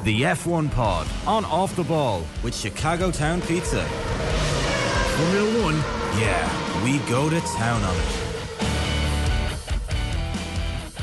The F1 Pod on Off the Ball with Chicago Town Pizza. Formula One? Yeah, we go to town on it.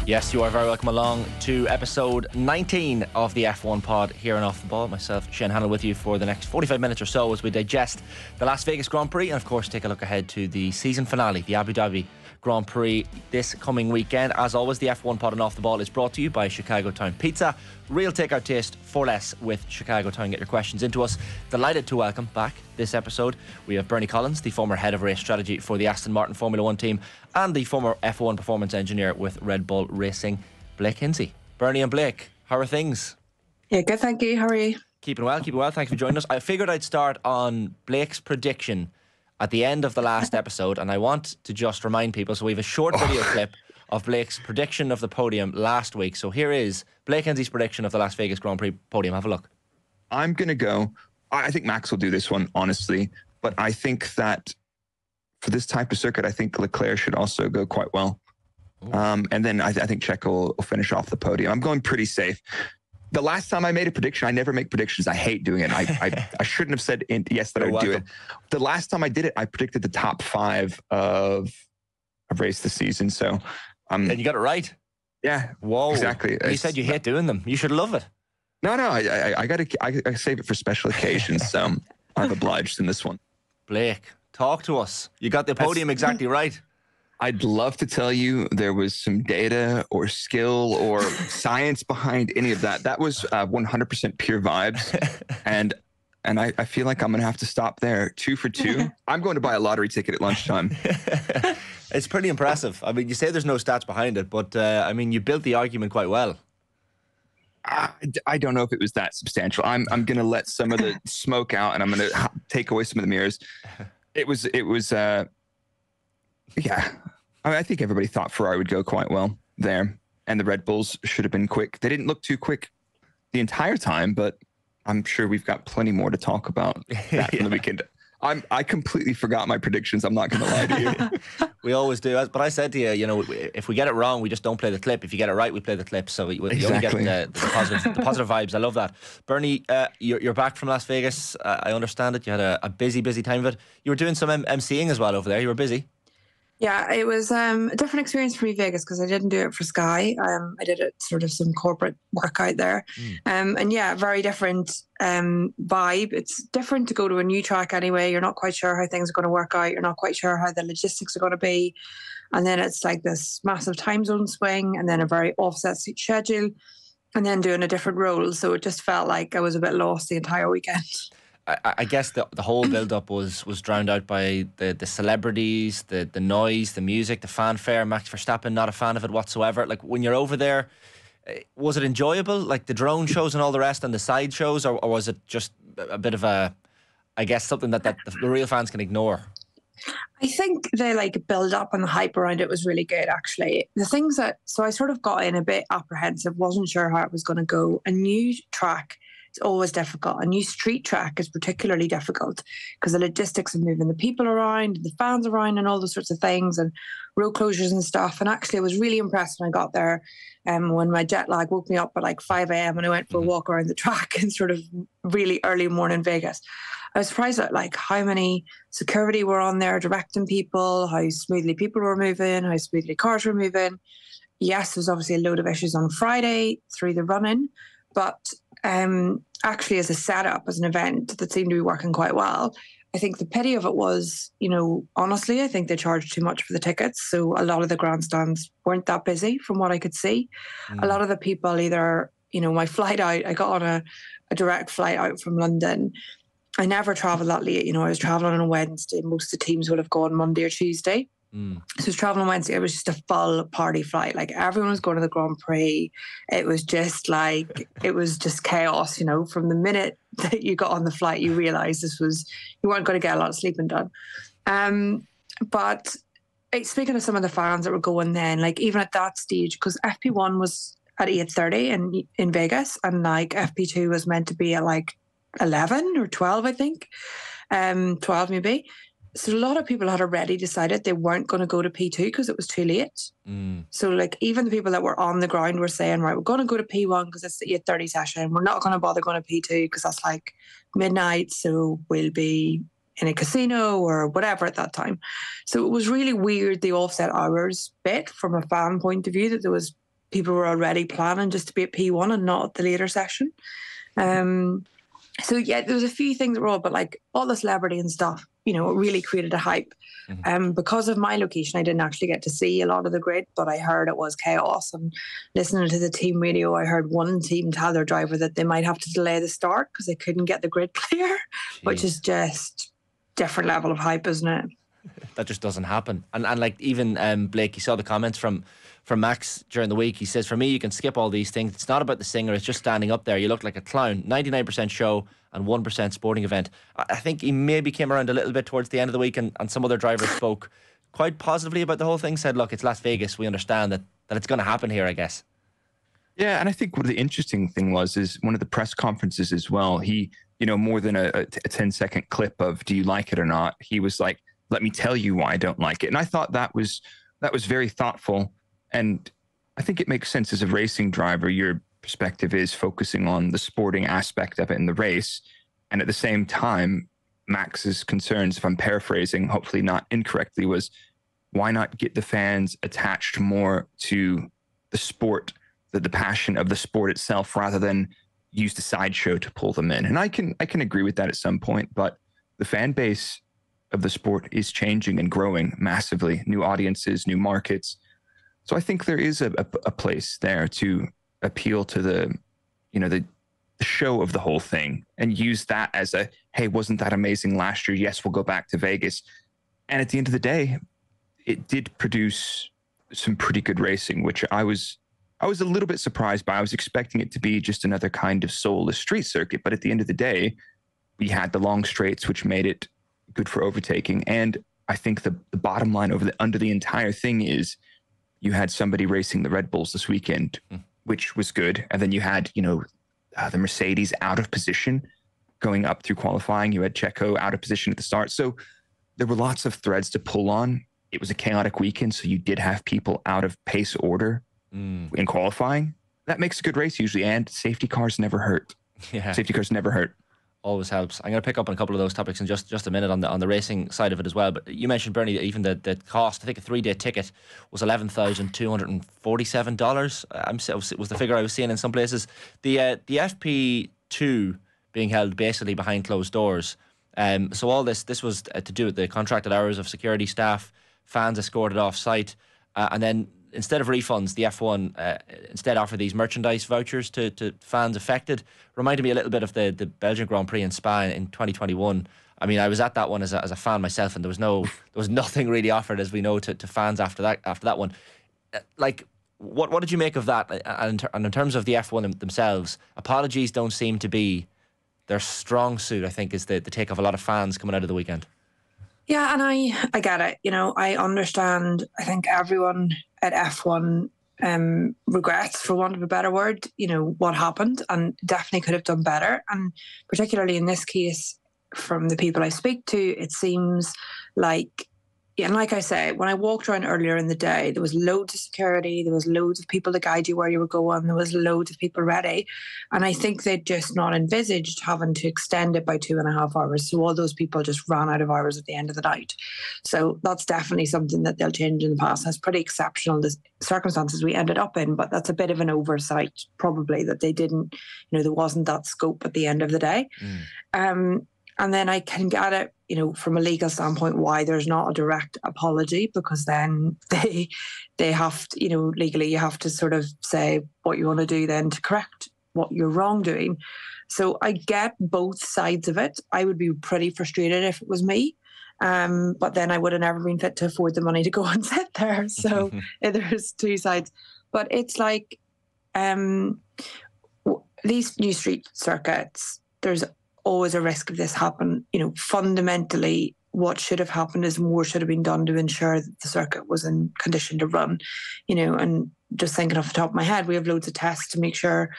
Yes, you are very welcome along to episode 19 of the F1 Pod here on Off the Ball. Myself, Shane Hannon, with you for the next 45 minutes or so as we digest the Las Vegas Grand Prix and, of course, take a look ahead to the season finale, the Abu Dhabi Grand Prix this coming weekend. As always, the F1 Pod on Off the Ball is brought to you by Chicago Town Pizza. Real takeout taste for less with Chicago Town. Get your questions into us. Delighted to welcome back this episode. We have Bernie Collins, the former head of race strategy for the Aston Martin Formula One team, and the former F1 performance engineer with Red Bull Racing, Blake Hinsey. Bernie and Blake, how are things? Yeah, good, thank you. How are you? Keeping well. Thank you for joining us. I figured I'd start on Blake's prediction at the end of the last episode, and I want to just remind people, so we have a short video clip of Blake's prediction of the podium last week. So here is Blake Hinsey's prediction of the Las Vegas Grand Prix podium. Have a look. I'm going to go, I think Max will do this one, honestly, but I think that for this type of circuit, I think Leclerc should also go quite well. And then I think Checo will finish off the podium. I'm going pretty safe. The last time I made a prediction, I never make predictions. I hate doing it. I shouldn't have said yes that I would do it. The last time I did it, I predicted the top 5 of race this season. So, and you got it right. Yeah. Whoa. Exactly. You said you hate doing them. You should love it. No. I save it for special occasions. So I'm obliged in this one. Blake, talk to us. You got the podium exactly right. I'd love to tell you there was some data or skill or science behind any of that. That was 100% pure vibes. And I feel like I'm going to have to stop there. 2 for 2. I'm going to buy a lottery ticket at lunchtime. It's pretty impressive. I mean, you say there's no stats behind it, but I mean, you built the argument quite well. I don't know if it was that substantial. I'm going to let some of the smoke out and I'm going to take away some of the mirrors. It was yeah. I think everybody thought Ferrari would go quite well there, and the Red Bulls should have been quick. They didn't look too quick the entire time, but I'm sure we've got plenty more to talk about that from the weekend. I completely forgot my predictions. I'm not going to lie to you. We always do. But I said to you, if we get it wrong, we just don't play the clip. If you get it right, we play the clip. So you only get the positive vibes. I love that. Bernie, you're back from Las Vegas. I understand it. You had a busy time of it. You were doing some MCing as well over there. You were busy. Yeah, it was a different experience for me, Vegas, because I didn't do it for Sky. I did it sort of some corporate work out there. And yeah, very different vibe. It's different to go to a new track anyway. You're not quite sure how things are going to work out. You're not quite sure how the logistics are going to be. And then it's like this massive time zone swing and then a very offset schedule and then doing a different role. So it just felt like I was a bit lost the entire weekend. I guess the whole build-up was drowned out by the celebrities, the noise, the music, the fanfare. Max Verstappen, not a fan of it whatsoever. Like, when you're over there, was it enjoyable? Like the drone shows and all the rest and the side shows, or was it just a bit of something that the real fans can ignore? I think the build up and the hype around it was really good, actually. So I sort of got in a bit apprehensive, wasn't sure how it was going to go. A new track, it's always difficult. A new street track is particularly difficult because the logistics of moving the people around, the fans around and all those sorts of things and road closures and stuff. And actually I was really impressed when I got there when my jet lag woke me up at like 5 a.m. and I went for a walk around the track in sort of really early morning Vegas. I was surprised at like how many security were on there directing people, how smoothly people were moving, how smoothly cars were moving. Yes, there's obviously a load of issues on Friday through the run-in, but actually as a setup, as an event that seemed to be working quite well. I think the pity of it was, honestly, I think they charged too much for the tickets. So a lot of the grandstands weren't that busy from what I could see. A lot of the people either, my flight out, I got on a direct flight out from London. I never traveled that late. I was traveling on a Wednesday. Most of the teams would have gone Monday or Tuesday. So I was traveling Wednesday. It was just a full party flight. Like everyone was going to the Grand Prix. It was just chaos, from the minute that you got on the flight, you realized you weren't going to get a lot of sleeping done. But speaking of some of the fans that were going then, like even at that stage, because FP1 was at 8:30 in Vegas and like FP2 was meant to be at like 11 or 12, I think. 12 maybe. So a lot of people had already decided they weren't going to go to P2 because it was too late. So like even the people that were on the ground were saying, right, we're going to go to P1 because it's the 8:30 session. We're not going to bother going to P2 because that's like midnight. So we'll be in a casino or whatever at that time. So it was really weird, the offset hours bit from a fan point of view, that there was people were already planning just to be at P1 and not at the later session. So yeah, there was a few things that were but like all the celebrity and stuff, you know, it really created a hype. Because of my location, I didn't actually get to see a lot of the grid, but I heard it was chaos. And listening to the team radio, I heard one team tell their driver that they might have to delay the start because they couldn't get the grid clear, which is just different level of hype, isn't it? That just doesn't happen. And like even Blake, you saw the comments from Max during the week. He says, for me, you can skip all these things. It's not about the singer. It's just standing up there. You look like a clown. 99% show and 1% sporting event. I think he maybe came around a little bit towards the end of the week, and some other drivers spoke quite positively about the whole thing, said, look, it's Las Vegas. We understand that it's going to happen here, I guess. Yeah, and I think what the interesting thing is one of the press conferences as well, he, you know, more than a 10-second clip of do you like it or not, he was like, let me tell you why I don't like it. And I thought that was very thoughtful. And I think it makes sense as a racing driver. Your perspective is focusing on the sporting aspect of it in the race. And at the same time, Max's concerns, if I'm paraphrasing, hopefully not incorrectly, was why not get the fans attached more to the sport, the passion of the sport itself, rather than use the sideshow to pull them in. And I can agree with that at some point, but the fan base of the sport is changing and growing massively. New audiences, new markets. So I think there is a place there to appeal to the show of the whole thing and use that as a, hey, wasn't that amazing last year? Yes, we'll go back to Vegas. And at the end of the day, it did produce some pretty good racing, which I was a little bit surprised by. I was expecting it to be just another kind of soulless street circuit. But at the end of the day, we had the long straights, which made it good for overtaking. And I think the bottom line under the entire thing is you had somebody racing the Red Bulls this weekend, which was good. And then you had, the Mercedes out of position going up through qualifying. You had Checo out of position at the start. So there were lots of threads to pull on. It was a chaotic weekend. So you did have people out of pace order in qualifying. That makes a good race usually. And safety cars never hurt. Yeah. Safety cars never hurt. Always helps. I'm going to pick up on a couple of those topics in just a minute on the racing side of it as well. But you mentioned, Bernie, even the cost. I think a 3-day ticket was $11,247. Was the figure I was seeing in some places. The FP2 being held basically behind closed doors. So all this was to do with the contracted hours of security staff, fans escorted off site, and then instead of refunds, the F1 instead offer these merchandise vouchers to fans affected. Reminded me a little bit of the Belgian Grand Prix in Spa in 2021. I mean, I was at that one as a fan myself, and there was nothing really offered, as we know, to fans after that one. Like, what did you make of that? And in terms of the F1 themselves, apologies don't seem to be their strong suit. I think is the take of a lot of fans coming out of the weekend. Yeah, and I get it. I understand. I think everyone at F1 regrets, for want of a better word, what happened, and definitely could have done better. And particularly in this case, from the people I speak to, it seems like, and like I say, when I walked around earlier in the day, there was loads of security, there was loads of people to guide you where you were going, there was loads of people ready. And I think they'd just not envisaged having to extend it by 2.5 hours. So all those people just ran out of hours at the end of the night. So that's definitely something that they'll change in the past. That's pretty exceptional, the circumstances we ended up in, but that's a bit of an oversight, probably, that they didn't, there wasn't that scope at the end of the day. And then I can get it, from a legal standpoint, why there's not a direct apology, because then they have to, legally you have to sort of say what you want to do then to correct what you're wrongdoing. So I get both sides of it. I would be pretty frustrated if it was me. But then I would have never been fit to afford the money to go and sit there. So there's two sides. But it's like these new street circuits, there's always a risk of this happen. Fundamentally, what should have happened is more should have been done to ensure that the circuit was in condition to run. And just thinking off the top of my head, we have loads of tests to make sure,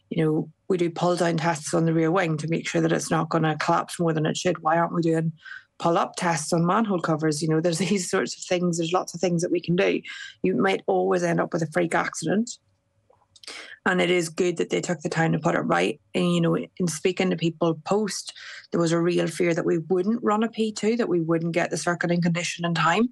we do pull down tests on the rear wing to make sure that it's not going to collapse more than it should. Why aren't we doing pull-up tests on manhole covers. There's these sorts of things. There's lots of things that we can do. You might always end up with a freak accident. And it is good that they took the time to put it right. And, in speaking to people post, there was a real fear that we wouldn't run a P2, that we wouldn't get the circuit in condition in time.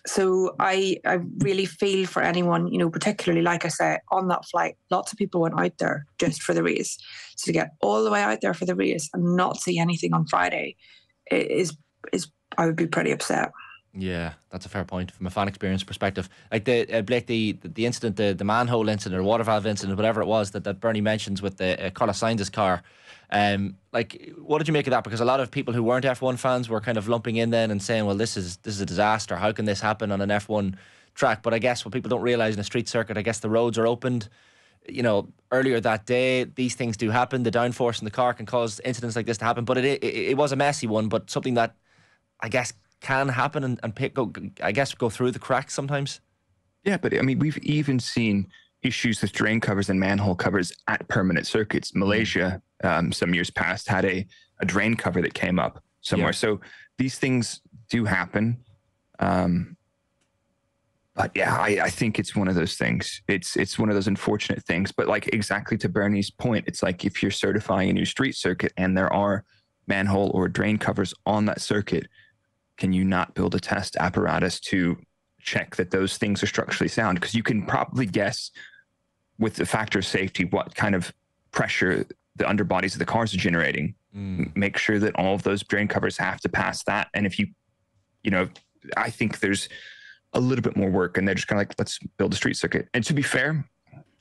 So I really feel for anyone, particularly, like I said, on that flight, lots of people went out there just for the race. So to get all the way out there for the race and not see anything on Friday is I would be pretty upset. Yeah, that's a fair point from a fan experience perspective. Like Blake, the incident, the manhole incident or water valve incident, whatever it was that Bernie mentions with the Carlos Sainz's car. What did you make of that? Because a lot of people who weren't F1 fans were kind of lumping in then and saying, well, this is a disaster. How can this happen on an F1 track? But I guess what people don't realise in a street circuit, I guess the roads are opened. Earlier that day, these things do happen. The downforce in the car can cause incidents like this to happen. But it was a messy one, but something that I guess can happen and go through the cracks sometimes. Yeah, but I mean, we've even seen issues with drain covers and manhole covers at permanent circuits. Malaysia, some years past, had a drain cover that came up somewhere. Yeah. So these things do happen. But yeah, I think it's one of those things. It's one of those unfortunate things. But like exactly to Bernie's point, it's like if you're certifying a new street circuit and there are manhole or drain covers on that circuit, can you not build a test apparatus to check that those things are structurally sound? Because you can probably guess with the factor of safety what kind of pressure the underbodies of the cars are generating. Make sure that all of those drain covers have to pass that. And if I think there's a little bit more work and they're just kind of like, let's build a street circuit. And to be fair,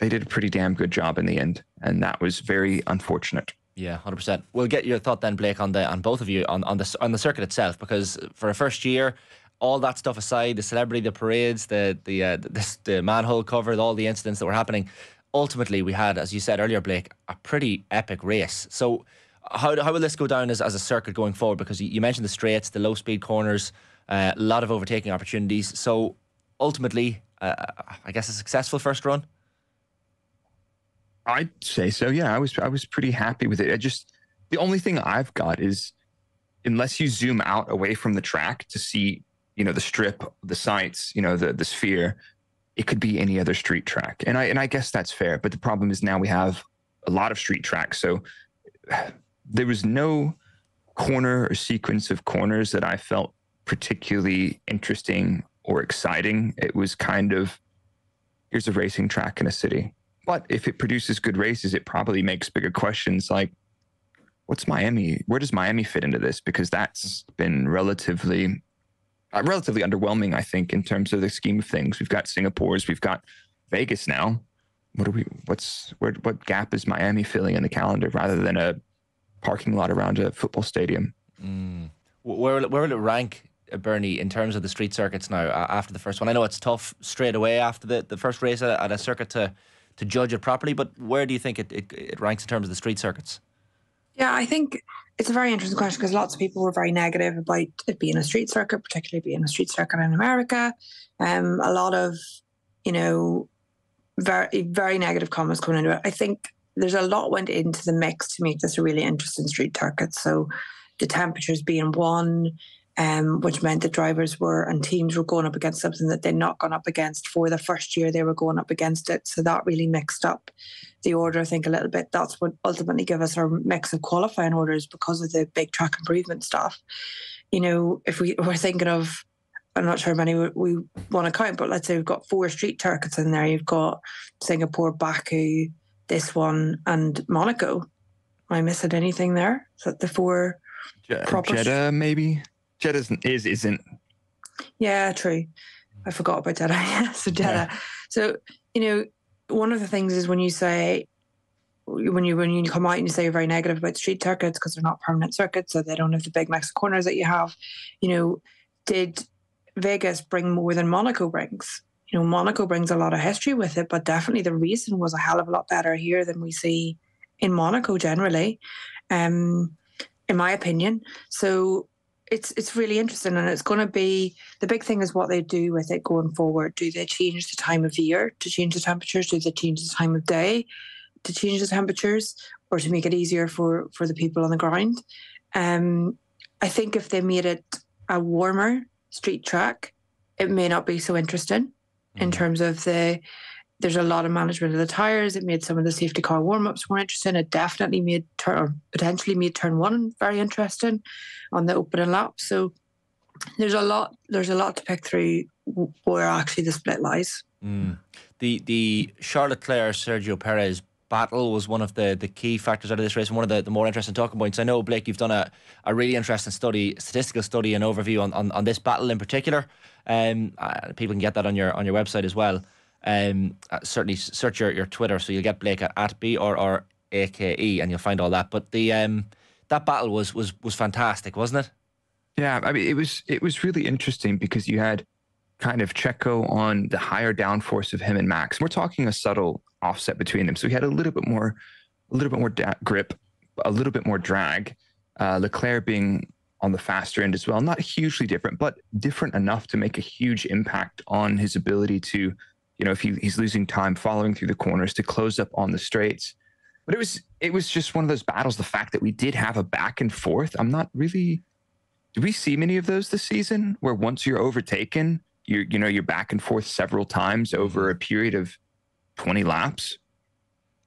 they did a pretty damn good job in the end. And that was very unfortunate. Yeah, 100%. We'll get your thought then, Blake, on both of you on the circuit itself, because for a first year, all that stuff aside, the celebrity, the parades, the manhole cover, all the incidents that were happening, ultimately we had, as you said earlier, Blake, a pretty epic race. So how will this go down as a circuit going forward? Because you mentioned the straights, the low speed corners, a lot of overtaking opportunities. So ultimately, I guess a successful first run. I'd say so. Yeah, I was pretty happy with it. The only thing I've got is, unless you zoom out away from the track to see, the strip, the sights, the sphere, it could be any other street track. And I guess that's fair. But the problem is now we have a lot of street tracks. So there was no corner or sequence of corners that I felt particularly interesting or exciting. It was kind of, here's a racing track in a city. But if it produces good races, it probably makes bigger questions like, what's Miami? Where does Miami fit into this? Because that's been relatively underwhelming, I think, in terms of the scheme of things. We've got Singapore's, we've got Vegas now. What gap is Miami filling in the calendar rather than a parking lot around a football stadium? Where will it rank, Bernie, in terms of the street circuits now after the first one? I know it's tough straight away after the first race at a circuit to judge it properly, but where do you think it ranks in terms of the street circuits? Yeah, I think it's a very interesting question because lots of people were very negative about it being a street circuit, particularly being a street circuit in America. A lot of, very, very negative comments coming into it. I think there's a lot went into the mix to make this a really interesting street circuit. So the temperatures being one, which meant that drivers and teams were going up against something that they'd not gone up against for the first year they were going up against it. So that really mixed up the order, I think, a little bit. That's what ultimately gave us our mix of qualifying orders because of the big track improvement stuff. If we're thinking of, I'm not sure how many we want to count, but let's say we've got 4 street circuits in there. You've got Singapore, Baku, this one, and Monaco. Am I missing anything there? Is that the 4 proper? Jeddah, maybe? Jeddah isn't. Yeah, true. I forgot about Jeddah. Yeah, so Jeddah. Yeah. So, one of the things is when you come out and you say you're very negative about street circuits because they're not permanent circuits, so they don't have the big mix of corners that you have. Did Vegas bring more than Monaco brings? Monaco brings a lot of history with it, but definitely the racing was a hell of a lot better here than we see in Monaco generally, in my opinion. So it's really interesting, and it's going to be the big thing is what they do with it going forward. Do they change the time of year to change the temperatures? Do they change the time of day to change the temperatures, or to make it easier for the people on the ground? I think if they made it a warmer street track, it may not be so interesting in terms of there's a lot of management of the tyres. It made some of the safety car warm-ups more interesting. It definitely potentially made turn one very interesting on the opening lap. So there's a lot to pick through where actually the split lies. The Charles Leclerc Sergio Perez battle was one of the key factors out of this race, and one of the more interesting talking points. I know, Blake, you've done a really interesting statistical study and overview on this battle in particular. People can get that on your website as well. Certainly search your Twitter, so you'll get Blake at BRRAKE, and you'll find all that. But the that battle was fantastic, wasn't it? Yeah, I mean, it was really interesting because you had kind of Checo on the higher downforce of him and Max. We're talking a subtle offset between them, so he had a little bit more grip, a little bit more drag. Leclerc being on the faster end as well, not hugely different, but different enough to make a huge impact on his ability to, if he's losing time following through the corners, to close up on the straights. But it was just one of those battles. The fact that we did have a back and forth, I'm not really. Do we see many of those this season where once you're overtaken, you're back and forth several times over a period of 20 laps?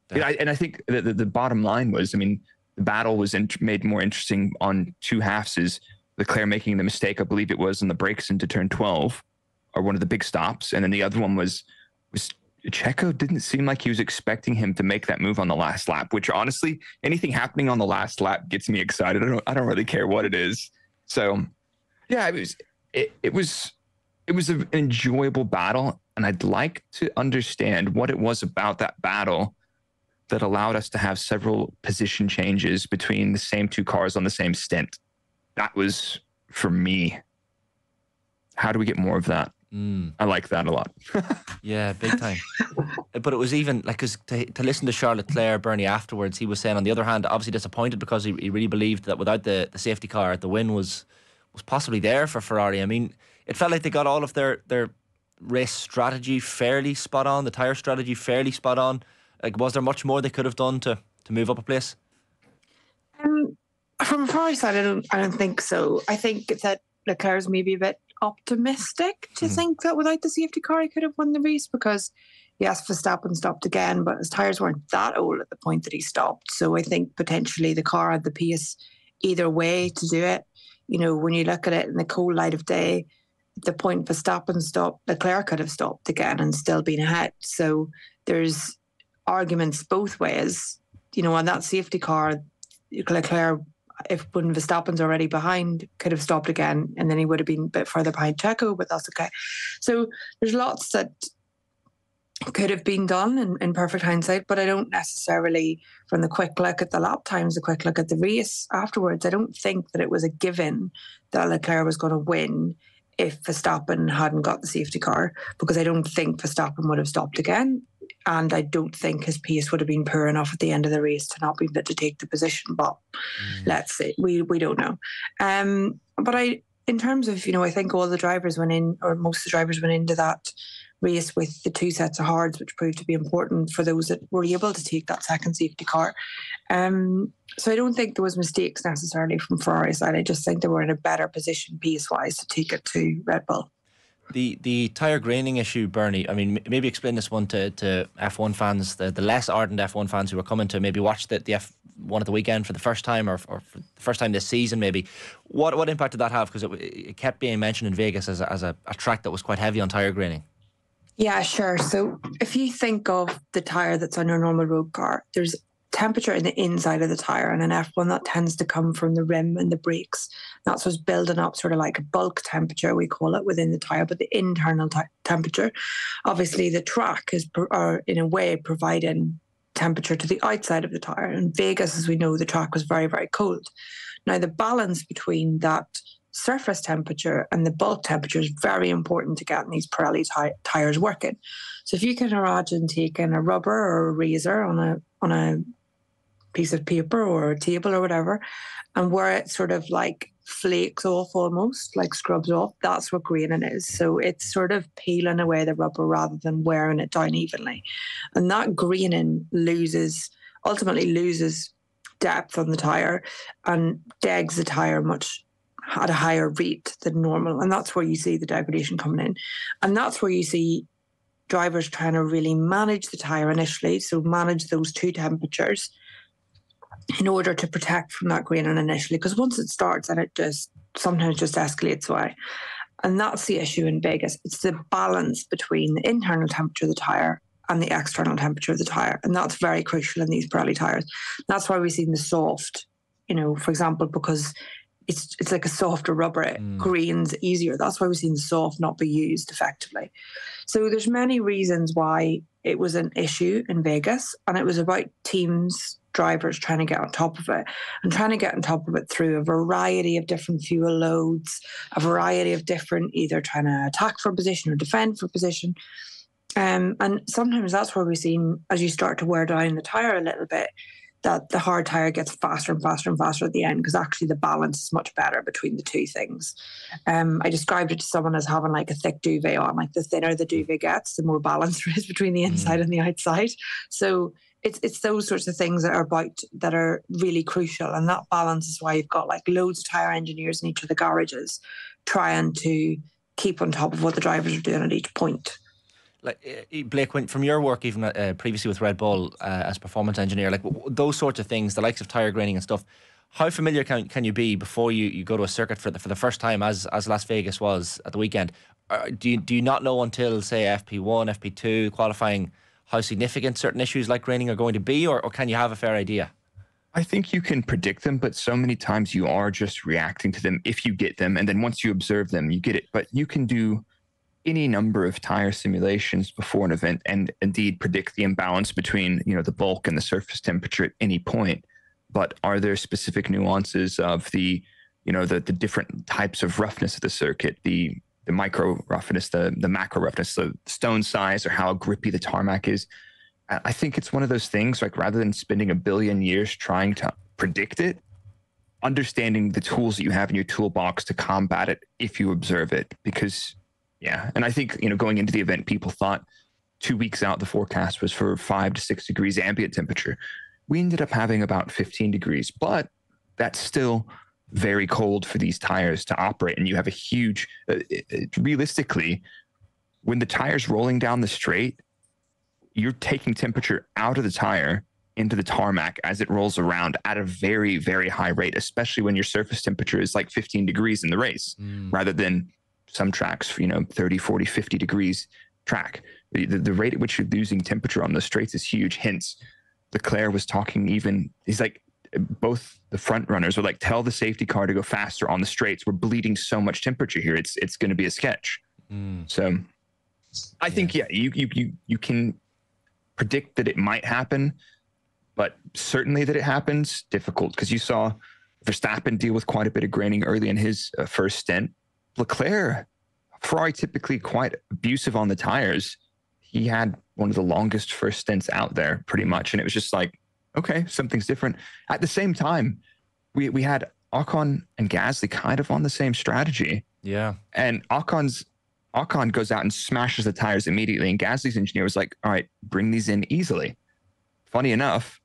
And I think the bottom line was, I mean, the battle was made more interesting on two halves. Is Leclerc making the mistake, I believe it was, on the brakes into turn 12, or one of the big stops, and then the other one was Checo didn't seem like he was expecting him to make that move on the last lap. Which honestly, anything happening on the last lap gets me excited. I don't really care what it is. So, yeah, it was an enjoyable battle, and I'd like to understand what it was about that battle that allowed us to have several position changes between the same two cars on the same stint. That was, for me, how do we get more of that? I like that a lot. Yeah, big time. But it was even like, cause to listen to Charles Leclerc, Bernie, afterwards, he was saying, on the other hand, obviously disappointed because he really believed that without the safety car, the win was possibly there for Ferrari. I mean, it felt like they got all of their race strategy fairly spot on, the tyre strategy fairly spot on. Like, was there much more they could have done to move up a place? From a Ferrari side, I don't think so. I think that Leclerc's maybe a bit optimistic to think that without the safety car he could have won the race, because yes, Verstappen stopped again, but his tyres weren't that old at the point that he stopped. So I think potentially the car had the pace either way to do it. When you look at it in the cold light of day, the point Verstappen stopped, Leclerc could have stopped again and still been ahead. So there's arguments both ways. On that safety car, Leclerc, when Verstappen's already behind, could have stopped again, and then he would have been a bit further behind Checo, but that's okay. So there's lots that could have been done in perfect hindsight, but I don't necessarily, from the quick look at the lap times, the quick look at the race afterwards, I don't think that it was a given that Leclerc was going to win if Verstappen hadn't got the safety car, because I don't think Verstappen would have stopped again. And I don't think his pace would have been poor enough at the end of the race to not be able to take the position. But let's see, we don't know. But in terms of, I think all the drivers went in, or most of the drivers went into that race with the two sets of hards, which proved to be important for those that were able to take that second safety car. So I don't think there was mistakes necessarily from Ferrari's side. I just think they were in a better position pace-wise to take it to Red Bull. The tyre graining issue, Bernie, I mean, maybe explain this one to F1 fans, the less ardent F1 fans who are coming to maybe watch the F1 at the weekend for the first time, or for the first time this season maybe. What impact did that have? Because it kept being mentioned in Vegas as a track that was quite heavy on tyre graining. Yeah, sure. So if you think of the tyre that's on your normal road car, there's temperature in the inside of the tyre, and in F1 that tends to come from the rim and the brakes. That's what's building up sort of like a bulk temperature, we call it, within the tyre, but the internal temperature. Obviously the track is in a way providing temperature to the outside of the tyre. In Vegas, as we know, the track was very, very cold. Now the balance between that surface temperature and the bulk temperature is very important to getting these Pirelli tyres working. So if you can imagine taking a rubber or a razor on a piece of paper or a table or whatever, and where it sort of like flakes off, almost like scrubs off, that's what graining is. So it's sort of peeling away the rubber rather than wearing it down evenly. And that graining ultimately loses depth on the tyre and degs the tyre much at a higher rate than normal. And that's where you see the degradation coming in. And that's where you see drivers trying to really manage the tyre initially, so manage those two temperatures in order to protect from that graining initially. Because once it starts, and it just sometimes just escalates away. And that's the issue in Vegas. It's the balance between the internal temperature of the tyre and the external temperature of the tyre. And that's very crucial in these Pirelli tyres. That's why we've seen the soft, for example, because it's like a softer rubber. It grains easier. That's why we've seen the soft not be used effectively. So there's many reasons why it was an issue in Vegas, and it was about teams, drivers trying to get on top of it, and trying to get on top of it through a variety of different fuel loads, a variety of different, either trying to attack for position or defend for position. And sometimes that's where we've seen, as you start to wear down the tyre a little bit, that the hard tyre gets faster and faster and faster at the end, because actually the balance is much better between the two things. I described it to someone as having like a thick duvet on. Like the thinner the duvet gets, the more balance there is between the inside and the outside. So it's those sorts of things that are really crucial. And that balance is why you've got like loads of tyre engineers in each of the garages trying to keep on top of what the drivers are doing at each point. Like Blake, from your work even previously with Red Bull as performance engineer, like those sorts of things, the likes of tyre graining and stuff, how familiar can you be before you go to a circuit for the first time, as Las Vegas was at the weekend? Do you not know until, say, FP1, FP2 qualifying how significant certain issues like graining are going to be, or can you have a fair idea? I think you can predict them, but so many times you are just reacting to them if you get them, and then once you observe them, you get it. But you can do any number of tire simulations before an event and indeed predict the imbalance between, the bulk and the surface temperature at any point. But are there specific nuances of the different types of roughness of the circuit, the micro roughness, the macro roughness, the stone size, or how grippy the tarmac is? I think it's one of those things, like, rather than spending a billion years trying to predict it, understanding the tools that you have in your toolbox to combat it if you observe it. Because and I think, going into the event, people thought 2 weeks out, the forecast was for 5 to 6 degrees ambient temperature. We ended up having about 15 degrees, but that's still very cold for these tires to operate. And you have a huge, realistically, when the tire's rolling down the straight, you're taking temperature out of the tire into the tarmac as it rolls around at a very, very high rate, especially when your surface temperature is like 15 degrees in the race, rather than some tracks, 30, 40, 50 degrees track. The rate at which you're losing temperature on the straights is huge. Hence, Leclerc was talking he's like, both the front runners were like, tell the safety car to go faster on the straights. We're bleeding so much temperature here. It's going to be a sketch. So I think, you can predict that it might happen, but certainly that it happens, difficult, because you saw Verstappen deal with quite a bit of graining early in his first stint. Leclerc, Ferrari typically quite abusive on the tires. He had one of the longest first stints out there, pretty much. And it was just like, okay, something's different. At the same time, we had Ocon and Gasly kind of on the same strategy. Yeah. And Ocon goes out and smashes the tires immediately. And Gasly's engineer was like, all right, bring these in easily. Funny enough,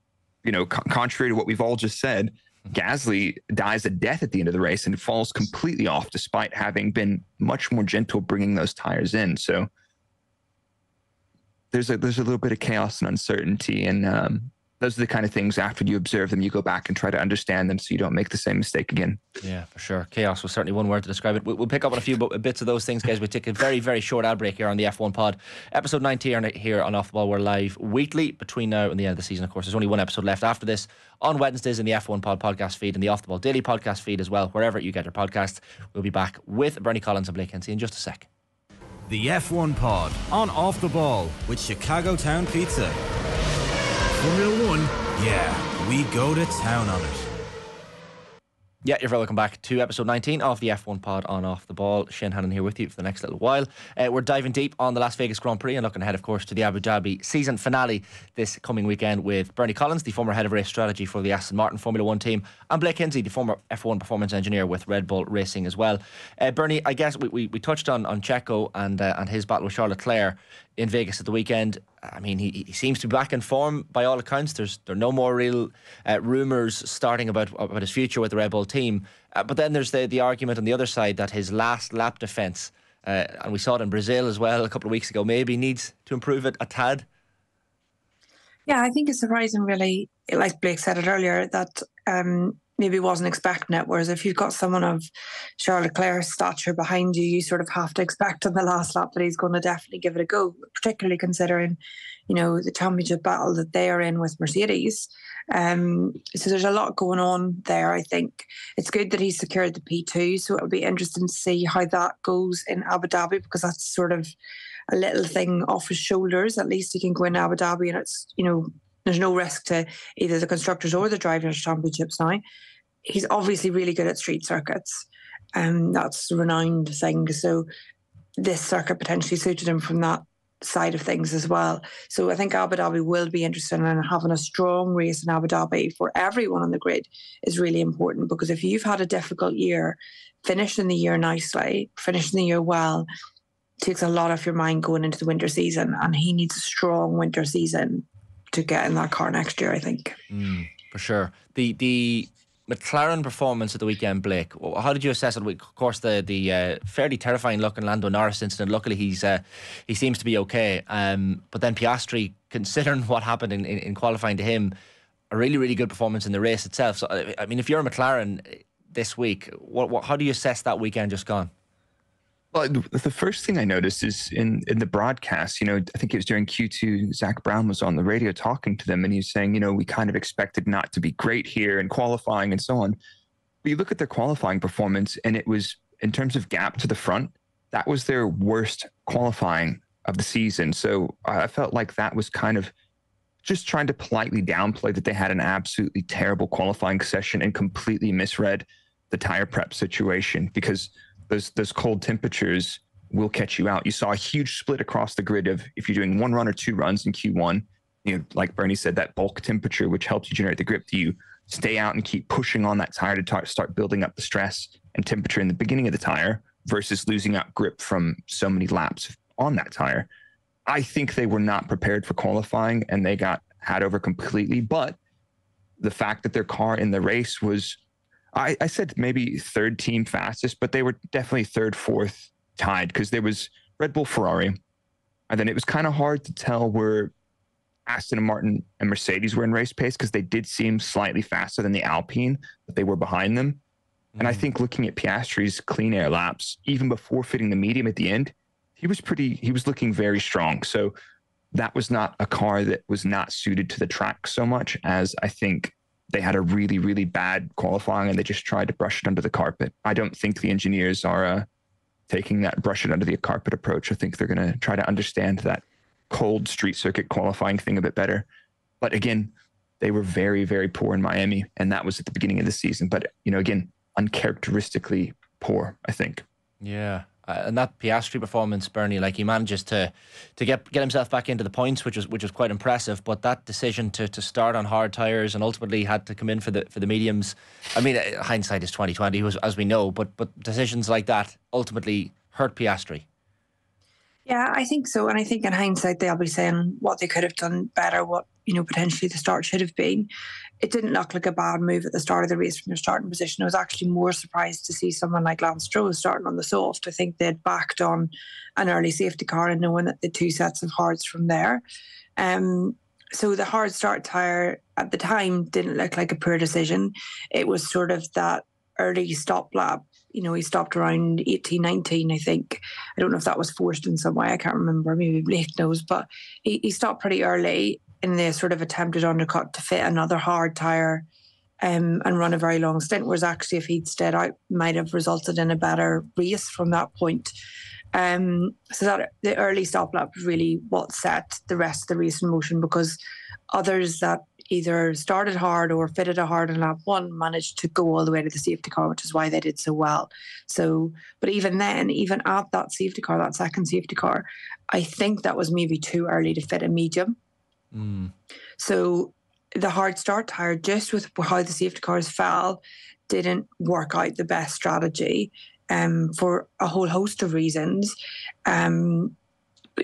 contrary to what we've all just said, Gasly dies a death at the end of the race and falls completely off, despite having been much more gentle bringing those tires in. So there's a little bit of chaos and uncertainty, and those are the kind of things, after you observe them, you go back and try to understand them so you don't make the same mistake again. Yeah, for sure. Chaos was certainly one word to describe it. We'll pick up on a few bits of those things, guys. We take a very, very short ad break here on the F1 pod. Episode 19 here on Off the Ball. We're live weekly between now and the end of the season, of course. There's only one episode left after this on Wednesdays in the F1 pod podcast feed and the Off the Ball daily podcast feed as well, wherever you get your podcasts. We'll be back with Bernie Collins and Blake Hinsey in just a sec. The F1 pod on Off the Ball with Chicago Town Pizza. Formula One, yeah, we go to town on it. Yeah, you're very welcome back to episode 19 of the F1 pod on Off the Ball. Shane Hannon here with you for the next little while. We're diving deep on the Las Vegas Grand Prix and looking ahead, of course, to the Abu Dhabi season finale this coming weekend with Bernie Collins, the former head of race strategy for the Aston Martin Formula One team, and Blake Hinsey, the former F1 performance engineer with Red Bull Racing as well. Bernie, I guess we touched on Checo and his battle with Charles Leclerc in Vegas at the weekend. I mean, he seems to be back in form by all accounts. There are no more real rumours starting about his future with the Red Bull team. But then there's the argument on the other side that his last lap defence, and we saw it in Brazil as well a couple of weeks ago, maybe needs to improve it a tad. Yeah, I think it's surprising, really, like Blake said it earlier, that maybe wasn't expecting it. Whereas if you've got someone of Charles Leclerc's stature behind you, you sort of have to expect on the last lap that he's going to definitely give it a go, particularly considering, the championship battle that they are in with Mercedes. So there's a lot going on there, I think. It's good that he's secured the P2, so it'll be interesting to see how that goes in Abu Dhabi, because that's sort of a little thing off his shoulders. At least he can go in Abu Dhabi and it's, there's no risk to either the constructors or the drivers' championships now. He's obviously really good at street circuits. That's a renowned thing. So this circuit potentially suited him from that side of things as well. So I think Abu Dhabi will be interesting, and having a strong race in Abu Dhabi for everyone on the grid is really important, because if you've had a difficult year, finishing the year nicely, finishing the year well, takes a lot off your mind going into the winter season, and he needs a strong winter season to get in that car next year, I think. For sure. The McLaren performance at the weekend, Blake, how did you assess it? Of course, the fairly terrifying looking Lando Norris incident, luckily he seems to be okay. But then Piastri, considering what happened in qualifying to him, a really, really good performance in the race itself. So, I mean, if you're a McLaren this week, how do you assess that weekend just gone? Well, the first thing I noticed is in the broadcast, I think it was during Q2, Zach Brown was on the radio talking to them, and he was saying, we kind of expected not to be great here in qualifying and so on. But you look at their qualifying performance, and it was, in terms of gap to the front, that was their worst qualifying of the season. So I felt like that was kind of just trying to politely downplay that they had an absolutely terrible qualifying session and completely misread the tire prep situation, because those cold temperatures will catch you out. You saw a huge split across the grid of, if you're doing one run or two runs in Q1, like Bernie said, that bulk temperature, which helps you generate the grip, do you stay out and keep pushing on that tire to start building up the stress and temperature in the beginning of the tire versus losing out grip from so many laps on that tire? I think they were not prepared for qualifying, and they got had over completely. But the fact that their car in the race was, I said maybe third team fastest, but they were definitely third, fourth tied, because there was Red Bull, Ferrari, and then it was kind of hard to tell where Aston Martin and Mercedes were in race pace, because they did seem slightly faster than the Alpine, but they were behind them. And I think looking at Piastri's clean air laps, even before fitting the medium at the end, he was looking very strong. So that was not a car that was not suited to the track so much as I think they had a really, really bad qualifying, and they just tried to brush it under the carpet. I don't think the engineers are taking that brush it under the carpet approach. I think they're going to try to understand that cold street circuit qualifying thing a bit better. But again, they were very, very poor in Miami, and that was at the beginning of the season. But, again, uncharacteristically poor, I think. Yeah. And that Piastri performance, Bernie, like, he manages to get himself back into the points, which was quite impressive. But that decision to start on hard tyres and ultimately had to come in for the mediums. I mean, hindsight is 20/20, as we know. But decisions like that ultimately hurt Piastri. Yeah, I think so. And I think in hindsight, they'll be saying what they could have done better, what, potentially the start should have been. It didn't look like a bad move at the start of the race from their starting position. I was actually more surprised to see someone like Lance Stroll starting on the soft. I think they'd backed on an early safety car and knowing that the two sets of hards from there. So the hard start tyre at the time didn't look like a poor decision. It was sort of that early stop lap. He stopped around 18, 19, I think. I don't know if that was forced in some way. I can't remember. Maybe Blake knows. But he stopped pretty early in the sort of attempted undercut to fit another hard tyre and run a very long stint, whereas actually if he'd stayed out, might have resulted in a better race from that point. So that the early stop lap was really what set the rest of the race in motion, because others that either started hard or fitted a hard in lap one managed to go all the way to the safety car, which is why they did so well. So, but even then, even at that safety car, that second safety car, I think that was maybe too early to fit a medium. So the hard start tyre, just with how the safety cars fell, didn't work out the best strategy for a whole host of reasons.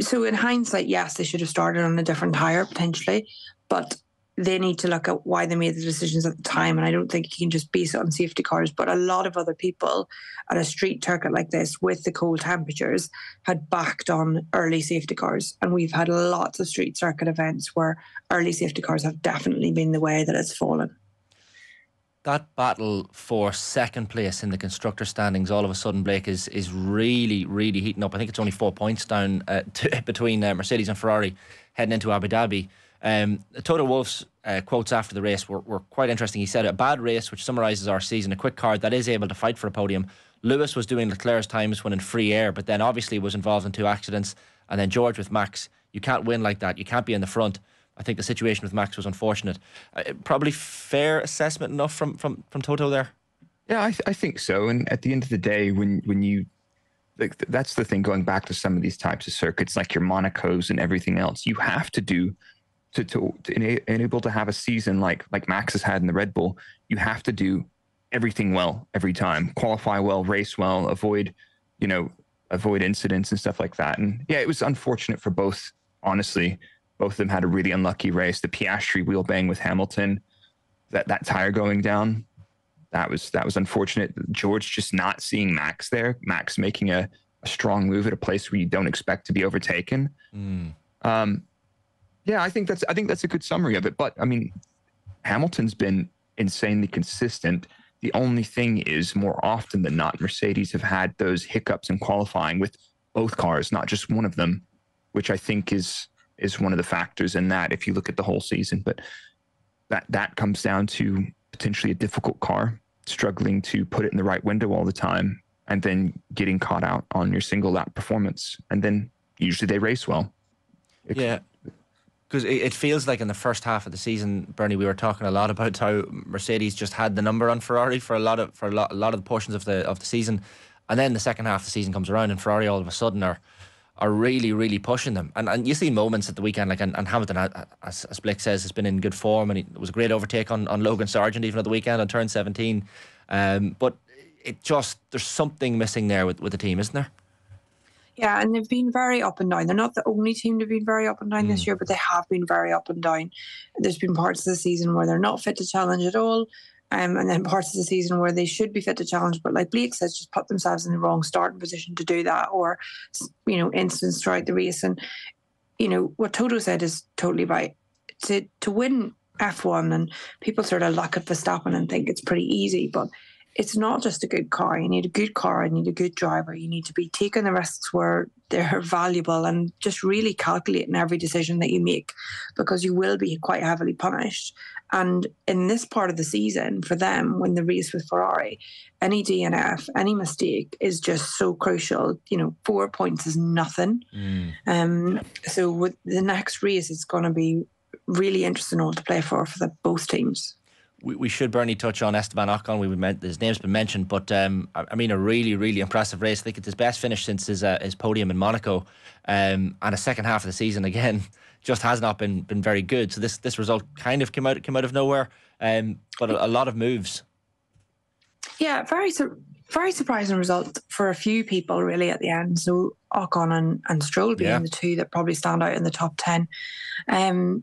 So in hindsight, yes, they should have started on a different tyre potentially, but they need to look at why they made the decisions at the time. And I don't think you can just base it on safety cars. But a lot of other people at a street circuit like this with the cold temperatures had backed on early safety cars. And we've had lots of street circuit events where early safety cars have definitely been the way that it's fallen. That battle for second place in the constructor standings all of a sudden, Blake, is really, really heating up. I think it's only 4 points down between Mercedes and Ferrari heading into Abu Dhabi. Toto Wolff's quotes after the race were quite interesting. He said, "A bad race, which summarises our season, a quick car that is able to fight for a podium. Lewis was doing Leclerc's times when in free air, but then obviously was involved in 2 accidents. And then George with Max. You can't win like that. You can't be in the front." I think the situation with Max was unfortunate. Probably fair assessment enough from Toto there. Yeah, I think so. And at the end of the day, when you, like, that's the thing, going back to some of these types of circuits, like your Monacos and everything else, you have to do to enable to have a season like Max has had in the Red Bull. You have to do everything well every time, qualify well, race well, avoid incidents and stuff like that. And yeah, it was unfortunate for both, honestly. Both of them had a really unlucky race. The Piastri wheel bang with Hamilton, that tire going down, that was unfortunate. George just not seeing Max there. Max making a strong move at a place where you don't expect to be overtaken. Yeah, I think that's a good summary of it. But I mean, Hamilton's been insanely consistent. The only thing is, more often than not, Mercedes have had those hiccups in qualifying with both cars, not just one of them, which I think is one of the factors in that, if you look at the whole season. But that comes down to potentially a difficult car, struggling to put it in the right window all the time, and then getting caught out on your single lap performance. And then usually they race well. Yeah, because it feels like in the first half of the season, Bernie, we were talking a lot about how Mercedes just had the number on Ferrari for a lot of the portions of the season, and then the second half of the season comes around and Ferrari all of a sudden are really, really pushing them. And you see moments at the weekend, like, and Hamilton, as Blake says, has been in good form, and it was a great overtake on Logan Sargent even at the weekend on turn 17. But there's something missing there with the team, isn't there? Yeah, and they've been very up and down. They're not the only team to have been very up and down this year, but they have been very up and down. There's been parts of the season where they're not fit to challenge at all. And then parts of the season where they should be fit to challenge, but like Blake says, just put themselves in the wrong starting position to do that, or, instance throughout the race. And, what Toto said is totally right. To win F1, and people sort of look at Verstappen and think it's pretty easy, but it's not just a good car. You need a good car, you need a good driver, you need to be taking the risks where they're valuable and just really calculating every decision that you make, because you will be quite heavily punished. And in this part of the season, for them, when the race with Ferrari, any DNF, any mistake is just so crucial. 4 points is nothing. So with the next race, it's going to be really interesting all to play for both teams. We should, Bernie, touch on Esteban Ocon. His name's been mentioned, but a really, really impressive race. I think it's his best finish since his podium in Monaco, and a second half of the season again just has not been very good. So this result kind of came out of nowhere, but a lot of moves. Yeah, very surprising result for a few people really at the end. So Ocon and Stroll being the two that probably stand out in the top 10. And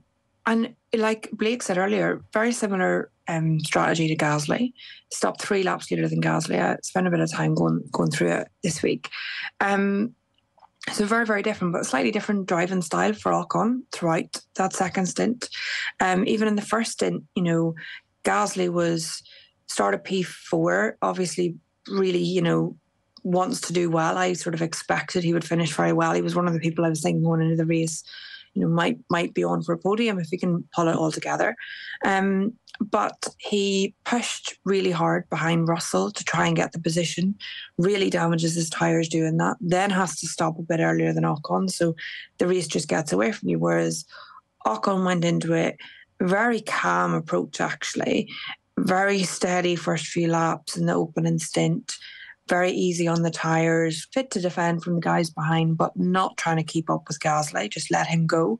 like Blake said earlier, very similar strategy to Gasly. Stopped 3 laps later than Gasly. I spent a bit of time going through it this week. So very, very different, but slightly different driving style for Ocon throughout that second stint. Even in the first stint, Gasly started P4, obviously really, wants to do well. I sort of expected he would finish very well. He was one of the people I was thinking going into the race, might be on for a podium if he can pull it all together. But he pushed really hard behind Russell to try and get the position, really damages his tyres doing that, then has to stop a bit earlier than Ocon. So the race just gets away from you. Whereas Ocon went into it, very calm approach actually, very steady first few laps in the opening stint, very easy on the tyres, fit to defend from the guys behind, but not trying to keep up with Gasly, just let him go.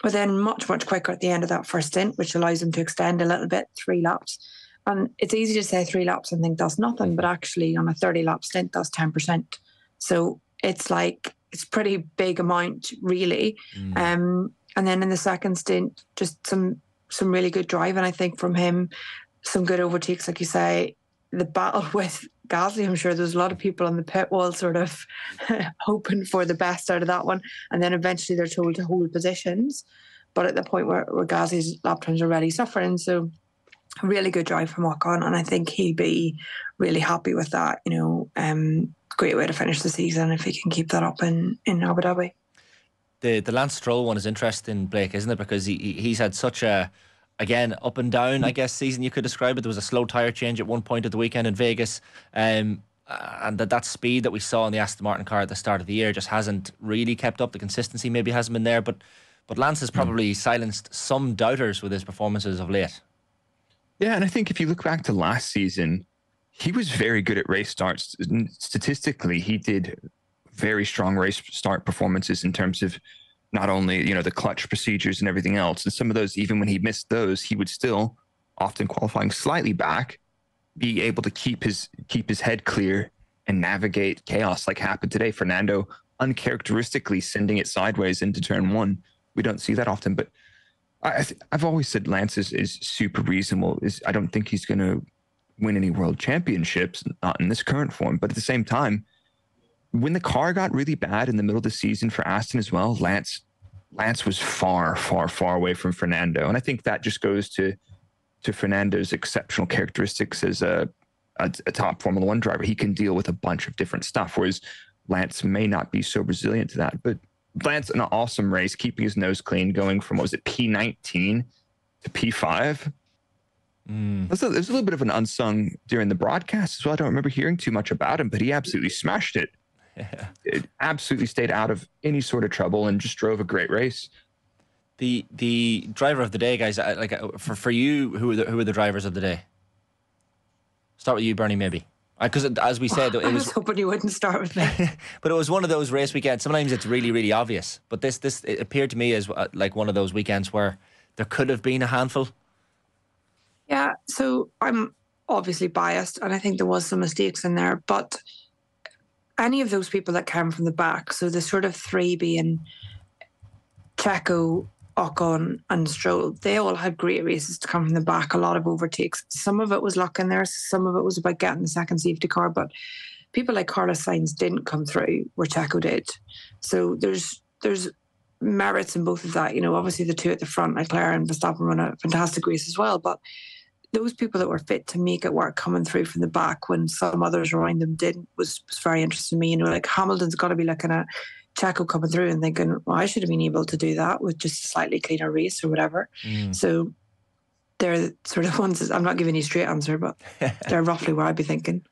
But then much, much quicker at the end of that first stint, which allows him to extend a little bit, 3 laps. And it's easy to say 3 laps and think that's nothing, but actually on a 30-lap stint, that's 10%. So it's like it's pretty big amount, really. And then in the second stint, just some really good driving, I think, from him. Some good overtakes, like you say. The battle with Gasly, I'm sure there's a lot of people on the pit wall sort of hoping for the best out of that one. And then eventually they're told to hold positions. But at the point where Gasly's lap times are already suffering. So a really good drive from Ocon. And I think he'll be really happy with that. Great way to finish the season if he can keep that up in Abu Dhabi. The Lance Stroll one is interesting, Blake, isn't it? Because he's had such a, again, up and down, I guess, season you could describe it. There was a slow tyre change at one point at the weekend in Vegas. And that speed that we saw in the Aston Martin car at the start of the year just hasn't really kept up. The consistency maybe hasn't been there. But Lance has probably silenced some doubters with his performances of late. Yeah, and I think if you look back to last season, he was very good at race starts. Statistically, he did very strong race start performances in terms of not only, the clutch procedures and everything else. And some of those, even when he missed those, he would still, often qualifying slightly back, be able to keep his head clear and navigate chaos like happened today. Fernando uncharacteristically sending it sideways into turn one. We don't see that often, but I've always said Lance is super reasonable. I don't think he's going to win any world championships, not in this current form. But at the same time, when the car got really bad in the middle of the season for Aston as well, Lance was far, far, far away from Fernando. And I think that just goes to Fernando's exceptional characteristics as a top Formula One driver. He can deal with a bunch of different stuff, whereas Lance may not be so resilient to that. But Lance, an awesome race, keeping his nose clean, going from, P19 to P5. There's a little bit of an unsung during the broadcast as well. I don't remember hearing too much about him, but he absolutely smashed it. Yeah. It absolutely stayed out of any sort of trouble and just drove a great race. The driver of the day, guys, for you, who are the drivers of the day? Start with you, Bernie, maybe. Because as we said, I was hoping you wouldn't start with me. But it was one of those race weekends. Sometimes it's really, really obvious. But this it appeared to me as like one of those weekends where there could have been a handful. Yeah, so I'm obviously biased, and I think there was some mistakes in there. But any of those people that came from the back, so the sort of three being Checo, Ocon and Stroll, they all had great races to come from the back, a lot of overtakes. Some of it was luck in there, some of it was about getting the second safety car, but people like Carlos Sainz didn't come through where Checo did. So there's merits in both of that. Obviously the two at the front, Leclerc and Verstappen, run a fantastic race as well, but those people that were fit to make it work coming through from the back when some others around them didn't was very interesting to me. Like Hamilton's got to be looking at Checo coming through and thinking, well, I should have been able to do that with just a slightly cleaner race or whatever. So they're the sort of ones, I'm not giving you a straight answer, but they're roughly where I'd be thinking.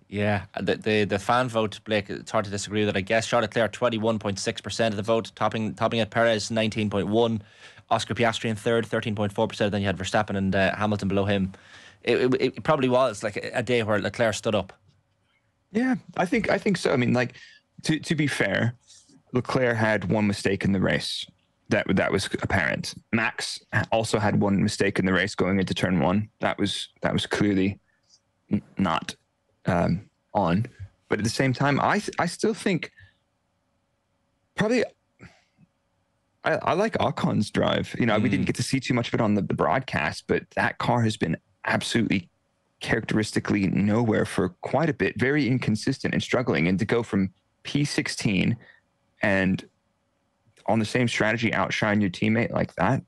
Yeah, the fan vote, Blake, it's hard to disagree with that, I guess. Charles Leclerc, 21.6% of the vote, topping at Perez, 19.1%. Oscar Piastri in third, 13.4%. Then you had Verstappen and Hamilton below him. It probably was like a day where Leclerc stood up. Yeah, I think so. I mean, like, to be fair, Leclerc had one mistake in the race that was apparent. Max also had one mistake in the race going into turn one. That was clearly not on. But at the same time, I still think probably I like Ocon's drive. We didn't get to see too much of it on the broadcast, but that car has been absolutely characteristically nowhere for quite a bit, very inconsistent and struggling. And to go from P16 and on the same strategy outshine your teammate like that.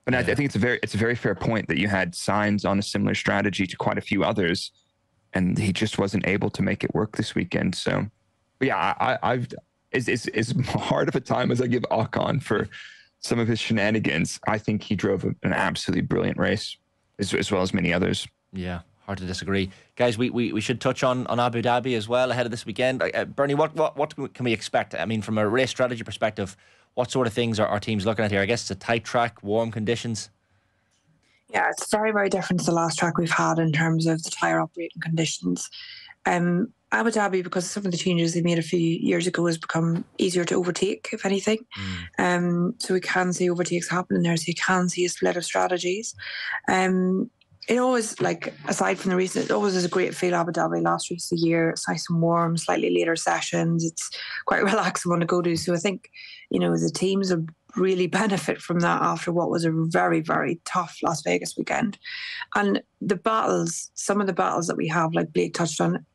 But yeah. I think it's a very fair point that you had Sainz on a similar strategy to quite a few others, and he just wasn't able to make it work this weekend. So, but yeah, I've as hard of a time as I give Ocon for some of his shenanigans, I think he drove an absolutely brilliant race, as well as many others. Yeah, hard to disagree. Guys, we should touch on Abu Dhabi as well ahead of this weekend. Bernie, what can we expect? I mean, from a race strategy perspective, what sort of things are our teams looking at here? I guess it's a tight track, warm conditions. Yeah, it's very, very different to the last track we've had in terms of the tyre operating conditions. Abu Dhabi, because of some of the changes they made a few years ago, has become easier to overtake, if anything. So we can see overtakes happening there, so you can see a split of strategies. it always, like, aside from the recent, it always is a great feel. Abu Dhabi last race of the year. It's nice and warm, slightly later sessions. It's quite relaxing one to go to. So I think, the teams will really benefit from that after what was a very, very tough Las Vegas weekend. And some of the battles that we have, like Blake touched on,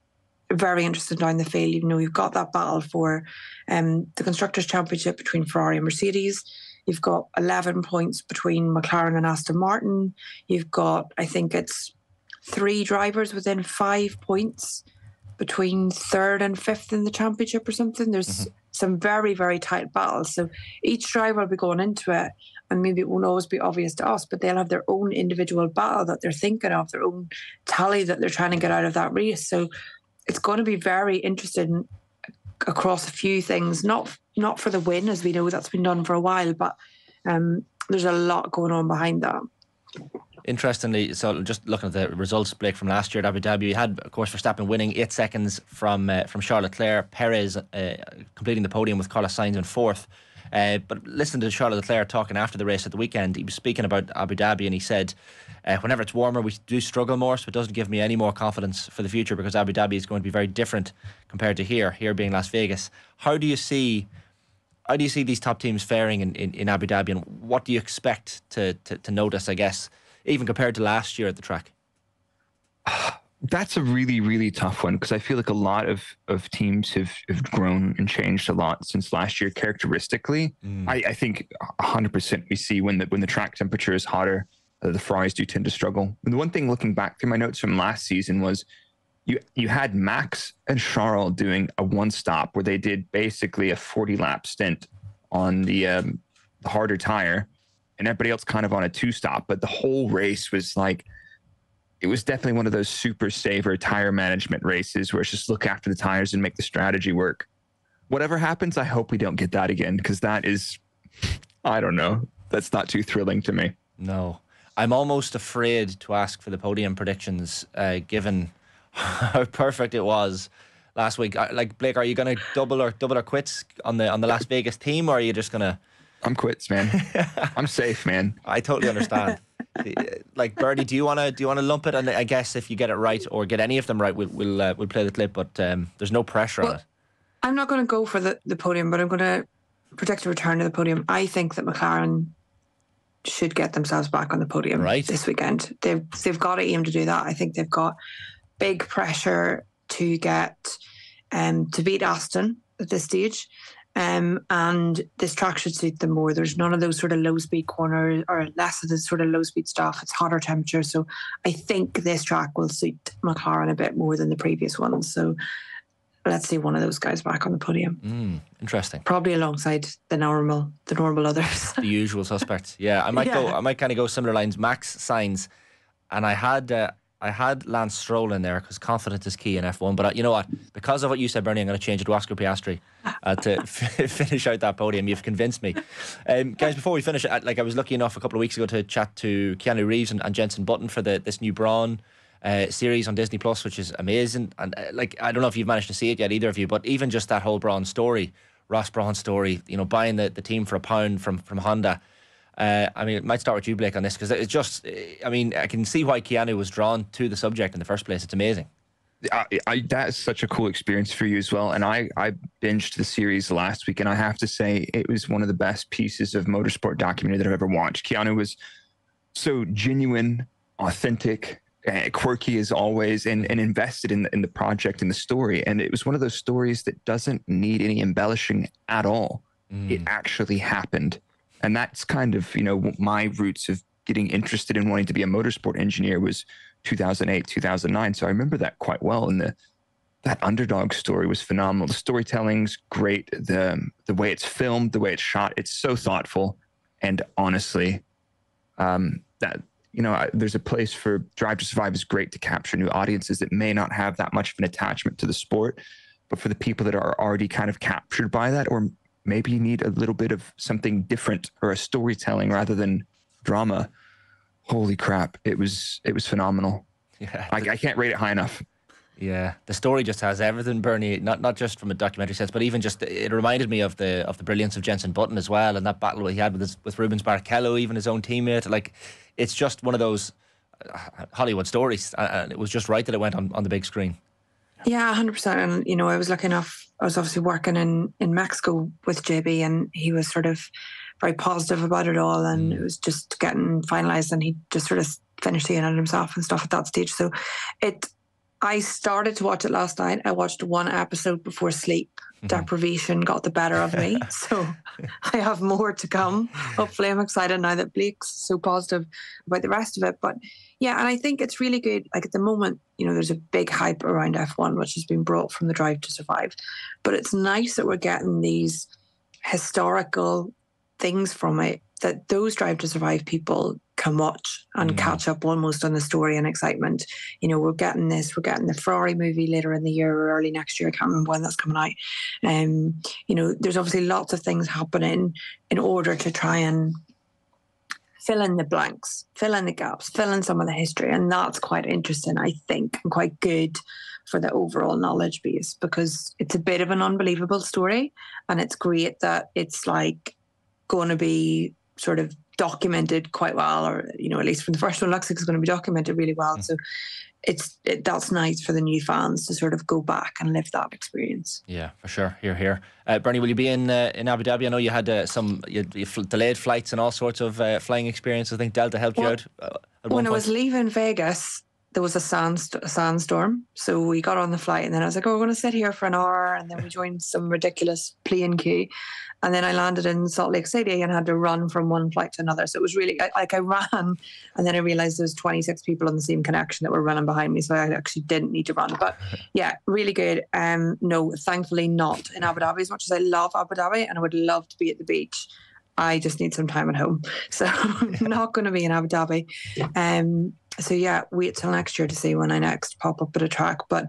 are very interesting down the field. You've got that battle for the Constructors' Championship between Ferrari and Mercedes. You've got 11 points between McLaren and Aston Martin. You've got, I think it's 3 drivers within 5 points between 3rd and 5th in the championship or something. There's some very, very tight battles. So each driver will be going into it, and maybe it won't always be obvious to us, but they'll have their own individual battle that they're thinking of, their own tally that they're trying to get out of that race. So it's going to be very interesting across a few things, not for the win, as we know that's been done for a while, but there's a lot going on behind that. Interestingly, so just looking at the results, Blake, from last year at Abu Dhabi, you had, of course, Verstappen winning 8 seconds from Charles Leclerc, Perez completing the podium with Carlos Sainz in 4th. But listen to Charles Leclerc talking after the race at the weekend. He was speaking about Abu Dhabi, and he said, whenever it's warmer, we do struggle more, so it doesn't give me any more confidence for the future, because Abu Dhabi is going to be very different compared to here being Las Vegas. How do you see these top teams faring in Abu Dhabi, and what do you expect to notice, I guess, even compared to last year at the track? That's a really, really tough one, because I feel like a lot of teams have grown and changed a lot since last year characteristically. I think 100% we see when the track temperature is hotter, the Ferraris do tend to struggle. And the one thing looking back through my notes from last season was you had Max and Charles doing a one stop where they did basically a 40-lap stint on the harder tire, and everybody else kind of on a 2-stop. But the whole race was like, it was definitely one of those super saver tire management races where it's just look after the tires and make the strategy work. Whatever happens, I hope we don't get that again, because that is, I don't know, that's not too thrilling to me. No. I'm almost afraid to ask for the podium predictions, given how perfect it was last week. Like, Blake, are you going to double or quits on the Las Vegas team, or are you just going to... I'm quits, man. I'm safe, man. I totally understand. Like, Bernie, do you want to lump it? And I guess if you get it right or get any of them right, we'll play the clip. But there's no pressure on it. I'm not going to go for the podium, but I'm going to predict a return to the podium. I think that McLaren should get themselves back on the podium this weekend. They've got to aim to do that. I think they've got big pressure to get to beat Aston at this stage. And this track should suit them more. There's none of those sort of low-speed corners, or less of the sort of low-speed stuff. It's hotter temperature. So I think this track will suit McLaren a bit more than the previous ones. So let's see one of those guys back on the podium. Interesting. Probably alongside the normal others. The usual suspects. Yeah, I might kind of go similar lines. Max Sainz, and I had Lance Stroll in there because confidence is key in F1. But you know what? Because of what you said, Bernie, I'm going to change it to Oscar Piastri to finish out that podium. You've convinced me. Guys, before we finish, I was lucky enough a couple of weeks ago to chat to Keanu Reeves and Jensen Button for this new Braun series on Disney Plus, which is amazing. And I don't know if you've managed to see it yet, either of you, but even just that whole Braun story, Ross Braun story, buying the team for £1 from Honda. It might start with you, Blake, on this, because it's just, I can see why Keanu was drawn to the subject in the first place. It's amazing. That's such a cool experience for you as well. And I binged the series last week, and I have to say it was one of the best pieces of motorsport documentary that I've ever watched. Keanu was so genuine, authentic, quirky as always, and invested in the project and the story. And it was one of those stories that doesn't need any embellishing at all. It actually happened. And that's kind of, my roots of getting interested in wanting to be a motorsport engineer was 2008, 2009. So I remember that quite well. And that underdog story was phenomenal. The storytelling's great. The way it's filmed, the way it's shot, it's so thoughtful. And honestly, there's a place for Drive to Survive is great to capture new audiences that may not have that much of an attachment to the sport. But for the people that are already kind of captured by that, or maybe you need a little bit of something different or a storytelling rather than drama. Holy crap. It was phenomenal. Yeah. I can't rate it high enough. Yeah. The story just has everything, Bernie, not just from a documentary sense, but even just, it reminded me of the brilliance of Jensen Button as well. And that battle he had with Rubens Barrichello, even his own teammate. It's just one of those, Hollywood stories, and it was just right that it went on the big screen. Yeah, 100%. And, you know, I was lucky enough, I was obviously working in Mexico with JB, and he was sort of very positive about it all, and it was just getting finalised, and he just sort of finished seeing it himself and stuff at that stage. So I started to watch it last night. I watched one episode before sleep. Deprivation got the better of me. So I have more to come. Hopefully, I'm excited now that Blake's so positive about the rest of it. But yeah, and I think it's really good. Like at the moment, you know, there's a big hype around F1, which has been brought from the Drive to Survive. But it's nice that we're getting these historical things from it that those Drive to Survive people can watch and catch up almost on the story and excitement. You know, we're getting the Ferrari movie later in the year or early next year. I can't remember when that's coming out. You know, there's obviously lots of things happening in order to try and fill in the blanks, fill in the gaps, fill in some of the history. And that's quite interesting, I think, and quite good for the overall knowledge base, because it's a bit of an unbelievable story. And it's great that it's like going to be sort of documented quite well, or, you know, at least from the first one, looks like it's going to be documented really well. So that's nice for the new fans to sort of go back and live that experience. Yeah, for sure. Here. Bernie, will you be in Abu Dhabi? I know you had you delayed flights and all sorts of flying experiences. I think Delta helped you out at one When point. I was leaving Vegas, there was a sandstorm, so we got on the flight, and then I was like, we're going to sit here for an hour, and then we joined some ridiculous plane queue, and then I landed in Salt Lake City and had to run from one flight to another. So it was really I ran, and then I realized there was 26 people on the same connection that were running behind me, so I actually didn't need to run. But yeah, really good. No, thankfully not in Abu Dhabi. As much as I love Abu Dhabi and I would love to be at the beach, I just need some time at home, so I'm not going to be in Abu Dhabi. So yeah, wait till next year to see when I next pop up at a track. But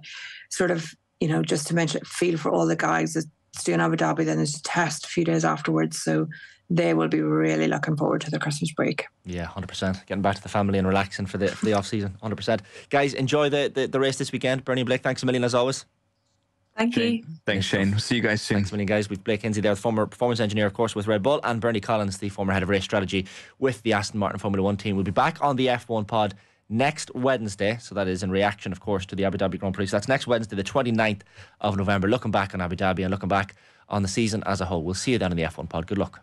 sort of, you know, just to mention, feel for all the guys that's doing Abu Dhabi. Then there's a test a few days afterwards, so they will be really looking forward to the Christmas break. Yeah, 100%. Getting back to the family and relaxing for the off season. 100%. Guys, enjoy the race this weekend. Bernie and Blake, thanks a million as always. Thank you. Thanks, Shane. See you guys soon. Thanks a million, guys. We've Blake Hinsey there, the former performance engineer, of course, with Red Bull, and Bernie Collins, the former head of race strategy with the Aston Martin Formula 1 team. We'll be back on the F1 pod next Wednesday, so that is in reaction, of course, to the Abu Dhabi Grand Prix. So that's next Wednesday, the 29th of November, looking back on Abu Dhabi and looking back on the season as a whole. We'll see you down in the F1 pod. Good luck.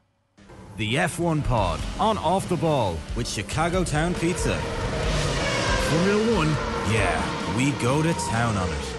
The F1 pod on Off the Ball with Chicago Town Pizza. Formula 1, yeah, we go to town on it.